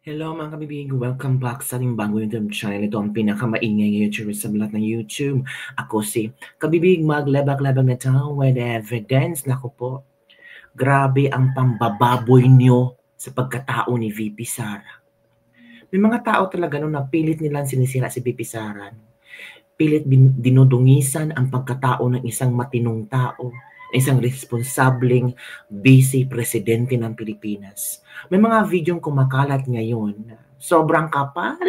Hello mga kabibig, welcome back sa ating bagong YouTube channel. Ito ang pinakamaingay YouTuber sa lahat ng YouTube. Ako si Kabibig, maglabak-labak na tao with evidence. Naku po, grabe ang pambababoy nyo sa pagkatao ni VP Sara. May mga tao talaga no, na pilit nilang sinisira si VP Sara. Pilit dinudungisan ang pagkatao ng isang matinong tao, isang responsableng vice presidente ng Pilipinas. May mga videong kumakalat ngayon na sobrang kapal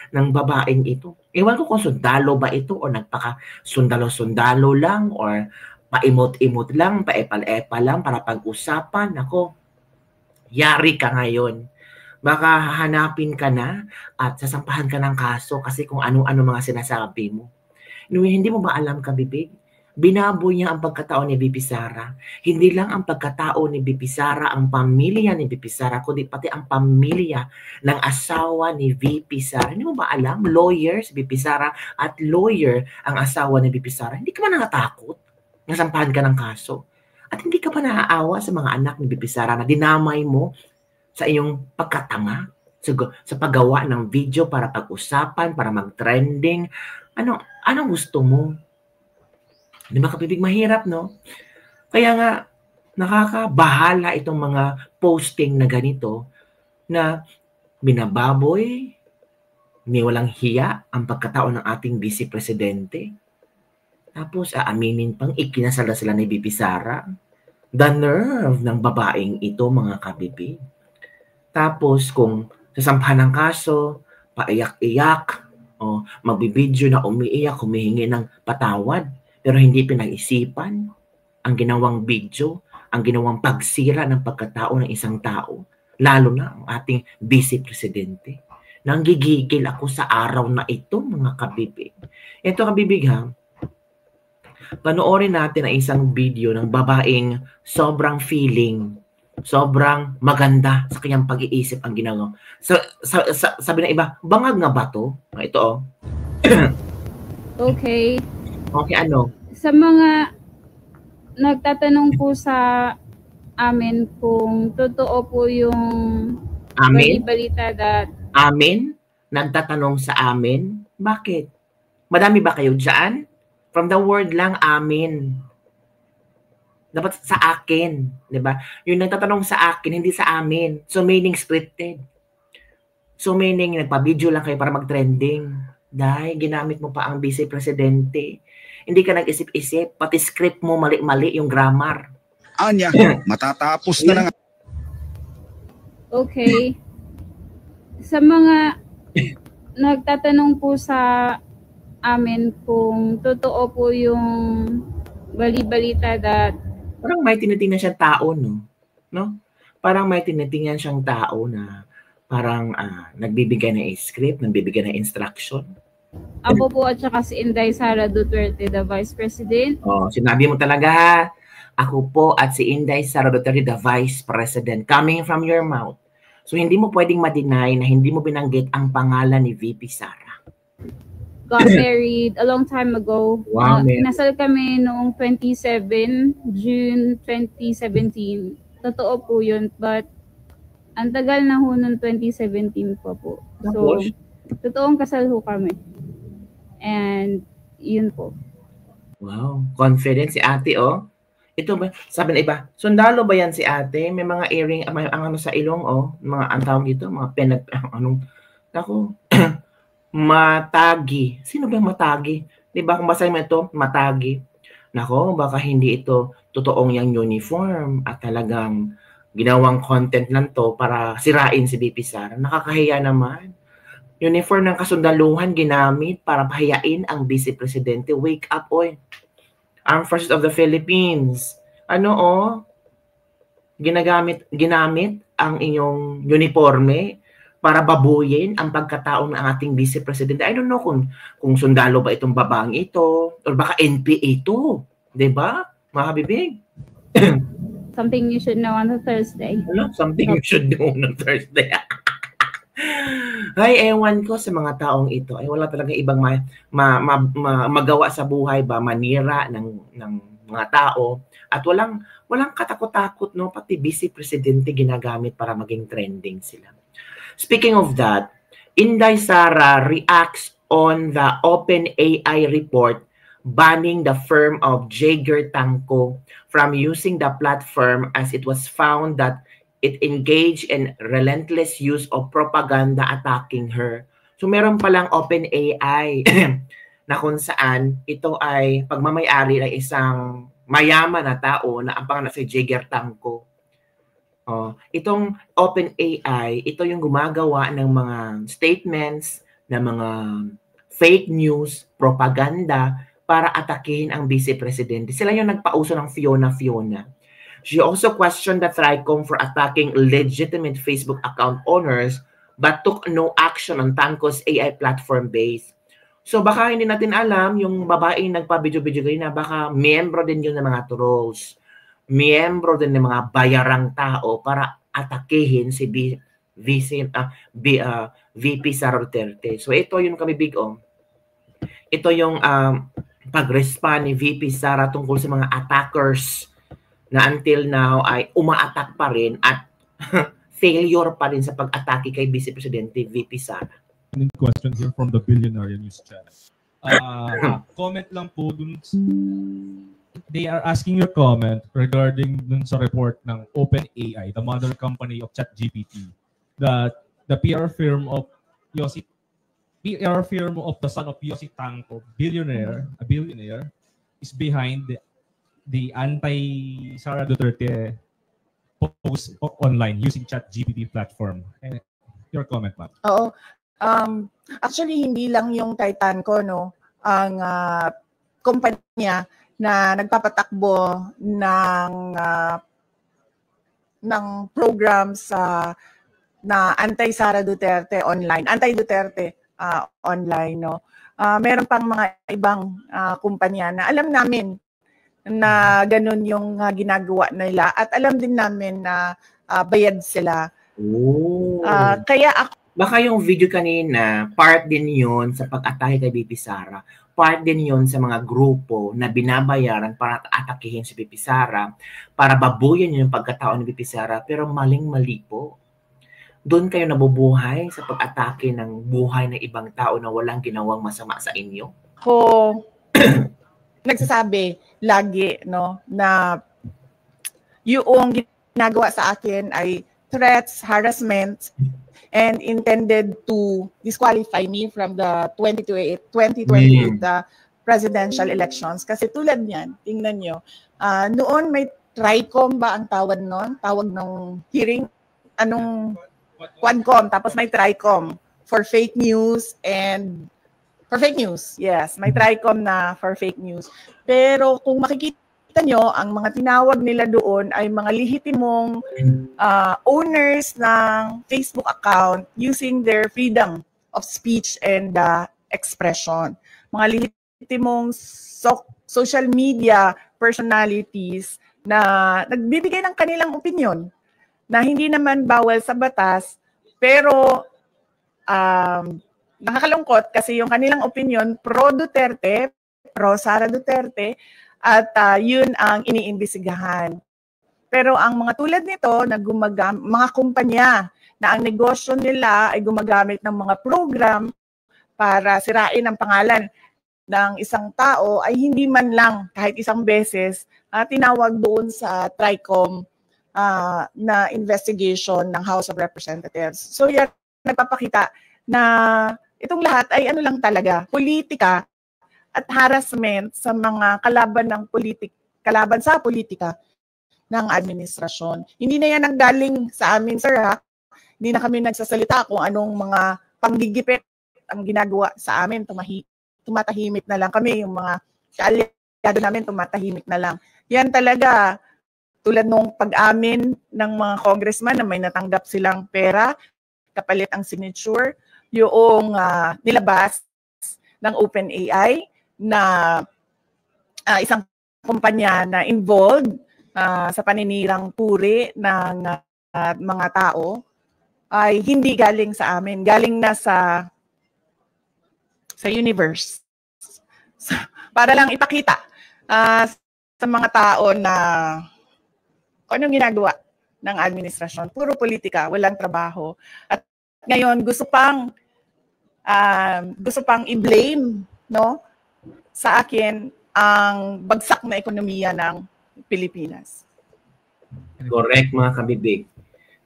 ng babaeng ito. Ewan ko kung sundalo ba ito o nagpaka-sundalo-sundalo lang or paimot-imot lang, paepal-epal lang para pag-usapan. Ako, yari ka ngayon. Baka hahanapin ka na at sasampahan ka ng kaso kasi kung ano-ano mga sinasabi mo. Hindi mo ba alam, Kabibig? Binaboy niya ang pagkatao ni VP Sara. Hindi lang ang pagkatao ni VP Sara, ang pamilya ni VP Sara, kundi pati ang pamilya ng asawa ni VP Sara. Hindi mo ba alam? Lawyer si VP Sara at lawyer ang asawa ni VP Sara. Hindi ka ba natatakot? Nasampahan ka ng kaso? At hindi ka pa naaawa sa mga anak ni VP Sara na dinamay mo sa iyong pagkatanga? Sa paggawa ng video para pag-usapan, para mag-trending. Ano gusto mo? Di ba, Kabibig, mahirap, no? Kaya nga, nakakabahala itong mga posting na ganito na binababoy, ni walang hiya ang pagkatao ng ating vice presidente. Tapos aaminin pang ikinasala sila ni VP Sara. The nerve ng babaeng ito, mga Kabibig. Tapos kung sasampahan ng kaso, paiyak-iyak, o magbibideo na umiiyak, humihingi ng patawad, pero hindi pinag-isipan ang ginawang video, ang ginawang pagsira ng pagkatao ng isang tao, lalo na ang ating vice presidente. Nanggigigil ako sa araw na ito, mga Kabibig. Ito, Kabibig, ha? Panoorin natin ang isang video ng babaeng sobrang feeling, sobrang maganda sa kanyang pag-iisip ang ginagawa. Sabi ng iba, bangag nga ba to? Ito, oh. Okay. Okay, ano? Sa mga nagtatanong po sa amin kung totoo po yung Amin? balita that Amin? Nagtatanong sa amin? Bakit? Madami ba kayo dyan? From the word lang, amin. Dapat sa akin, di ba? Yung nagtatanong sa akin, hindi sa amin. So, meaning scripted. So, meaning nagpa-video lang kayo para mag-trending. Dahil ginamit mo pa ang vice presidente. Hindi ka nag-isip-isip. Pati script mo, mali-mali yung grammar. Anya, matatapos na lang. Okay. Sa mga nagtatanong po sa amin kung totoo po yung balita that parang may tinitingnan siyang tao, no? Parang may tinitingnan siyang tao na parang nagbibigay ng script, nagbibigay ng instruction. ako po at saka si Inday Sara Duterte, the Vice President. Oh, sinabi mo talaga, ha? Ako po at si Inday Sara Duterte, the Vice President, coming from your mouth. So, hindi mo pwedeng ma-deny na hindi mo binanggit ang pangalan ni VP Sara. Got married a long time ago. Wow, Nasal kami noong June 2017. Totoo po yun, but ang tagal na ho noong 2017 pa po. So, totoong kasal ho kami. And, yun po. Wow, confident si ate, oh. Ito ba, sabi na iba, sundalo ba yan si ate? May mga earring, may ano sa ilong, oh. Mga, ang tawag dito, mga anong, ako, matagi. Sino ba matagi? Di ba kung basahin mo ito, matagi. Nako, baka hindi ito totoong yung uniform at talagang ginawang content lang to para sirain si VP Sara. Nakakahiya naman. Uniform ng kasundaluhan ginamit para pahiyain ang Vice Presidente. Wake up, oy. Armed Forces of the Philippines. Ginamit ang inyong uniforme para babuyin ang pagkatao ng ating Vice President. I don't know kung sundalo ba itong babang ito or baka NPA ito. Diba, mga Kabibig? Something you should know on a Thursday. Something you should know on a Thursday. Ay, ewan ko sa mga taong ito. Ay, wala talaga ibang magawa sa buhay ba, manira ng mga tao. At walang katakot-takot, no? Pati Vice Presidente ginagamit para maging trending sila. Speaking of that, Inday Sara reacts on the OpenAI report banning the firm of Jaeger Tanko from using the platform as it was found that it engaged in relentless use of propaganda attacking her. So meron palang OpenAI na kung saan ito ay pagmamayari ng isang mayaman na tao na ang pangalan si Jaeger Tanko. Itong OpenAI, ito yung gumagawa ng mga statements, ng mga fake news, propaganda para atakihin ang vice presidente. Sila yung nagpauso ng Fiona. She also questioned the TRICOM for attacking legitimate Facebook account owners but took no action on Tanko's AI platform base. So baka hindi natin alam yung babaeng nagpa-video-video na baka miyembro din yun ng mga trolls. Miyembro din ng mga bayarang tao para atakihin si VP Sara Duterte. So ito yung kabibig Ito yung pag-respond ni VP Sara tungkol sa mga attackers na until now ay uma-attack pa rin at failure pa rin sa pag-atake kay Vice Presidente VP Sara. Question here from the Billionaire News Channel. Comment lang po dun. They are asking your comment regarding dun sa report ng OpenAI, the mother company of ChatGPT, that the PR firm of the son of Yossi Tanco, a billionaire, is behind the anti-Sara Duterte post online using ChatGPT platform. Your comment, ma'am. Oo. Actually, hindi lang yung Tanco, no, ang kumpanya na nagpapatakbo ng programs na anti-Sara Duterte online, anti-Duterte online, no. Meron pang mga ibang kumpanya na alam namin na ganun yung ginagawa nila at alam din namin na bayad sila. Kaya baka yung video kanina, part din yun sa pag-atake kay VP Sara. Part din yun sa mga grupo na binabayaran para atakihin si VP Sara, para babuyan yung pagkatao ni VP Sara, pero maling-mali po. Doon kayo nabubuhay sa pag-atake ng buhay ng ibang tao na walang ginawang masama sa inyo? Nagsasabi lagi, no, na yung ginagawa sa akin ay threats, harassment, and intended to disqualify me from the 2028 presidential elections. Kasi tulad niyan, tingnan nyo, noon may TRICOM ba ang tawag noon? Tawag ng hearing? Quadcom. Tapos may TRICOM for fake news and for fake news. Yes, may TRICOM na for fake news. Pero kung makikita nyo, ang mga tinawag nila doon ay mga lehitimong owners ng Facebook account using their freedom of speech and expression. Mga lehitimong social media personalities na nagbibigay ng kanilang opinion na hindi naman bawal sa batas, pero nakakalungkot kasi yung kanilang opinion pro-Duterte, pro-Sara Duterte, at yun ang iniimbestigahan. Pero ang mga tulad nito, mga kumpanya na ang negosyo nila ay gumagamit ng mga program para sirain ang pangalan ng isang tao, ay hindi man lang kahit isang beses tinawag doon sa TRICOM na investigation ng House of Representatives. So yan, nagpapakita na itong lahat ay ano lang talaga, politika at harassment sa mga kalaban sa politika ng administrasyon. Hindi na yan ang galing sa amin, sir, ha? Hindi na kami nagsasalita kung anong mga panggigipit ang ginagawa sa amin. Tumatahimik na lang kami, yung mga kaalyado namin tumatahimik na lang. Yan talaga, tulad nung pag-amin ng mga congressman na may natanggap silang pera, kapalit ang signature, yung nilabas ng OpenAI, na isang kumpanya na involved sa paninirang puri ng mga tao ay hindi galing sa amin, galing na sa universe. So, para lang ipakita sa mga tao na kung anong ginagawa ng administrasyon, puro politika, walang trabaho. At Ngayon, gusto pang i-blame, no, sa akin ang bagsak na ekonomiya ng Pilipinas. Correct, mga kabibig.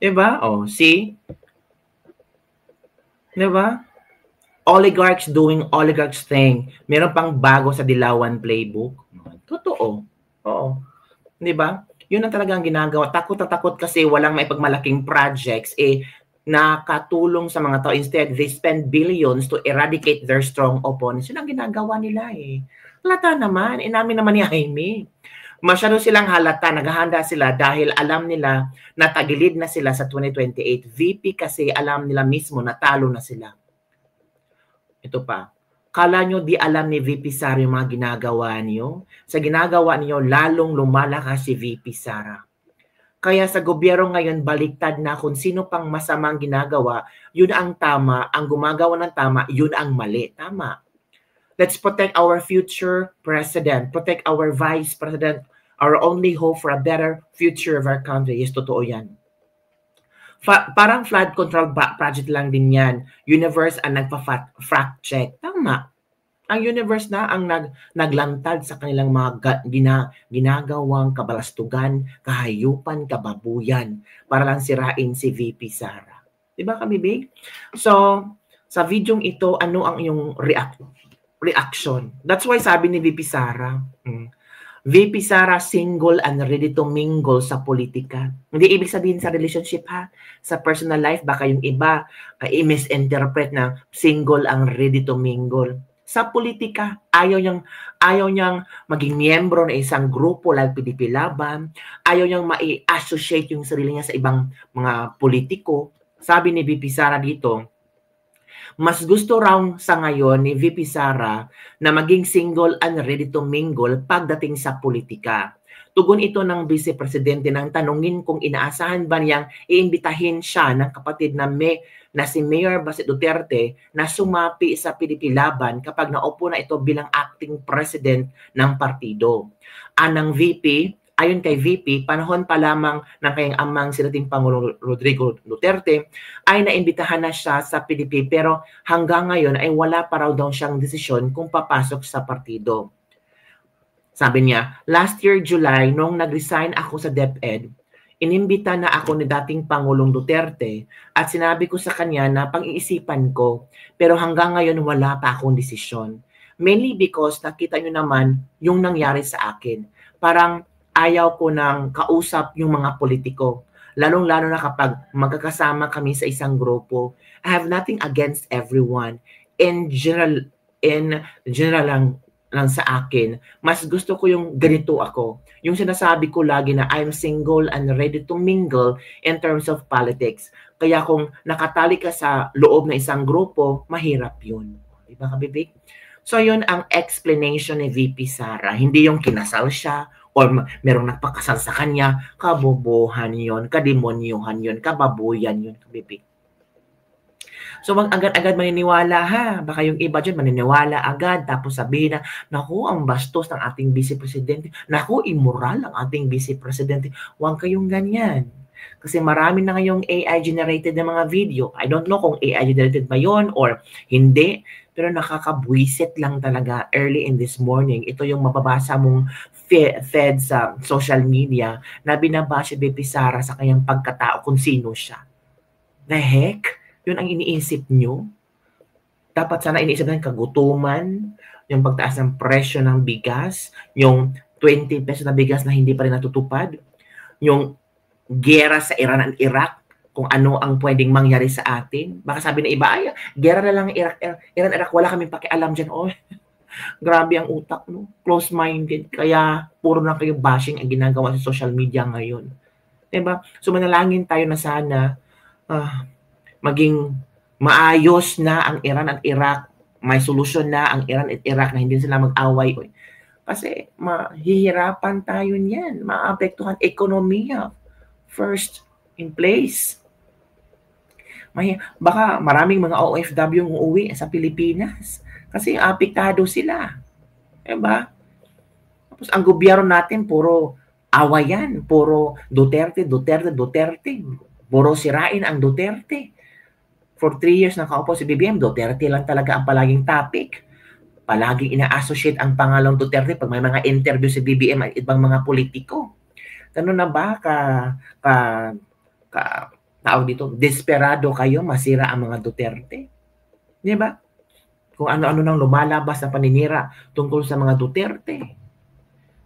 Diba? Oh, see? Diba? Oligarchs doing oligarchs thing. Meron pang bago sa Dilawan Playbook. Totoo. Oo. Diba? Yun ang talagang ginagawa. Takot na takot kasi walang maipagmalaking projects. Nakatulong sa mga tao. Instead, they spend billions to eradicate their strong opponents. Yun ang ginagawa nila eh. Halata naman. Namin naman ni Jaime. Masyado silang halata. Naghahanda sila dahil alam nila na tagilid na sila sa 2028. VP kasi alam nila mismo na talo na sila. Ito pa. Kala nyo di alam ni VP Sara yung mga ginagawa niyo? Sa ginagawa niyo, lalong lumalakas si VP Sara. Kaya sa gobyerno ngayon, baliktad na kung sino pang masamang ginagawa, yun ang tama, ang gumagawa ng tama, yun ang mali. Tama. Let's protect our future president, protect our vice president, our only hope for a better future of our country. Yes, totoo yan. Parang flood control project lang din yan. Universe ang nagpa-fact check. Tama. Ang universe na ang naglantad sa kanilang mga ginagawang kabalastugan, kahayupan, kababuyan para lang sirain si VP Sara. Diba kabibig? So, sa videong ito, ano ang iyong reaction? That's why sabi ni VP Sara, VP Sara single and ready to mingle sa politika. Hindi ibig sabihin sa relationship ha. Sa personal life, baka yung iba i-misinterpret na single ang ready to mingle. Sa politika, ayaw niyang maging miyembro ng isang grupo like PDP Laban. Ayaw niyang ma-associate yung sarili niya sa ibang mga politiko. Sabi ni VP Sara dito, mas gusto raw sa ngayon ni VP Sara na maging single and ready to mingle pagdating sa politika. Tugon ito ng Vice Presidente nang tanungin kung inaasahan ba niyang iimbitahin siya ng kapatid na si Mayor Basit Duterte na sumapi sa PDP Laban kapag naupo na ito bilang acting president ng partido. Anang VP, ayon kay VP, panahon pa lamang ng kanyang amang si dating Pangulong Rodrigo Duterte ay naimbitahan na siya sa PDP pero hanggang ngayon ay wala pa raw daw siyang desisyon kung papasok sa partido. Sabi niya, last year July, nung nag-resign ako sa DepEd, inimbita na ako ni dating Pangulong Duterte at sinabi ko sa kanya na pang-iisipan ko pero hanggang ngayon wala pa akong desisyon. Mainly because nakita nyo naman yung nangyari sa akin. Parang ayaw ko nang kausap yung mga politiko. Lalong-lalo na kapag magkakasama kami sa isang grupo. I have nothing against everyone. In general lang sa akin, mas gusto ko yung ganito ako. Yung sinasabi ko lagi na I'm single and ready to mingle in terms of politics. Kaya kung nakatali ka sa loob ng isang grupo, mahirap yun. Diba kabibig? So yun ang explanation ni VP Sara. Hindi yung kinasal siya or merong nagpakasal sa kanya. Kabobohan yun, kademonyohan yun, kababuyan yun kabibig. So agad-agad maniniwala ha. Baka yung iba dyan maniniwala agad tapos sabihin na, naku, ang bastos ng ating Vice Presidente. Naku, immoral ang ating Vice Presidente. Huwag kayong ganyan. Kasi marami na ngayong AI-generated na mga video. I don't know kung AI-generated ba yon or hindi. Pero nakakabwisit lang talaga early in this morning. Ito yung mababasa mong fed sa social media na binabasa VP Sara sa kanyang pagkatao kung sino siya. The heck? Yun ang iniisip nyo. Dapat sana iniisip ng kagutuman, yung pagtaas ng presyo ng bigas, yung 20 pesos na bigas na hindi pa rin natutupad, yung gera sa Iran at Iraq, kung ano ang pwedeng mangyari sa atin. Baka sabi na iba, ay, gera na lang Iran-Iraq, wala kaming pakialam dyan. Oh, grabe ang utak, no? Close-minded. Kaya puro na kayo bashing ang ginagawa sa social media ngayon. Diba? So manalangin tayo na sana maging maayos na ang Iran at Iraq, may solusyon na ang Iran at Iraq na hindi sila mag-away. Kasi mahihirapan tayo niyan, maapektuhan ekonomiya first in place. Baka maraming mga OFW yung uuwi sa Pilipinas kasi apektado sila. Diba? Tapos ang gobyerno natin puro awayan, puro Duterte, puro sirain ang Duterte. For 3 years nakaupo si BBM, Duterte lang talaga ang palaging topic. Palaging ina-associate ang pangalang Duterte pag may mga interview si BBM at ibang mga politiko. Ganun na ba tao dito, desperado kayo masira ang mga Duterte? Di ba? Kung ano-ano nang lumalabas na paninira tungkol sa mga Duterte.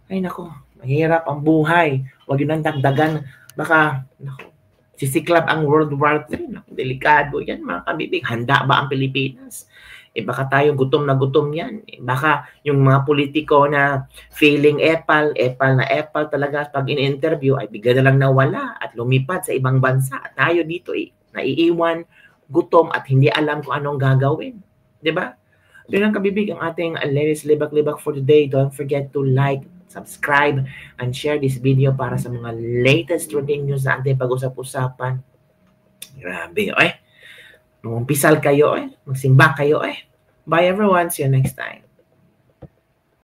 Ay nako, mahirap ang buhay. Huwag yun ang dagdagan. Baka, nako, sisiklab ang World War III. Delikado yan, mga kabibig. Handa ba ang Pilipinas? Baka tayo gutom na gutom yan. Baka yung mga politiko na feeling epal talaga pag in-interview ay bigla na lang nawala at lumipad sa ibang bansa. Tayo dito naiiwan, gutom at hindi alam kung anong gagawin. Diba? Yun ang kabibig ang ating Lenis Libak-Libak for today. Don't forget to like, subscribe, and share this video para sa mga latest trending news na ating pag-usap-usapan. Grabe, Nung umpisal kayo, magsimba kayo, Bye everyone, see you next time.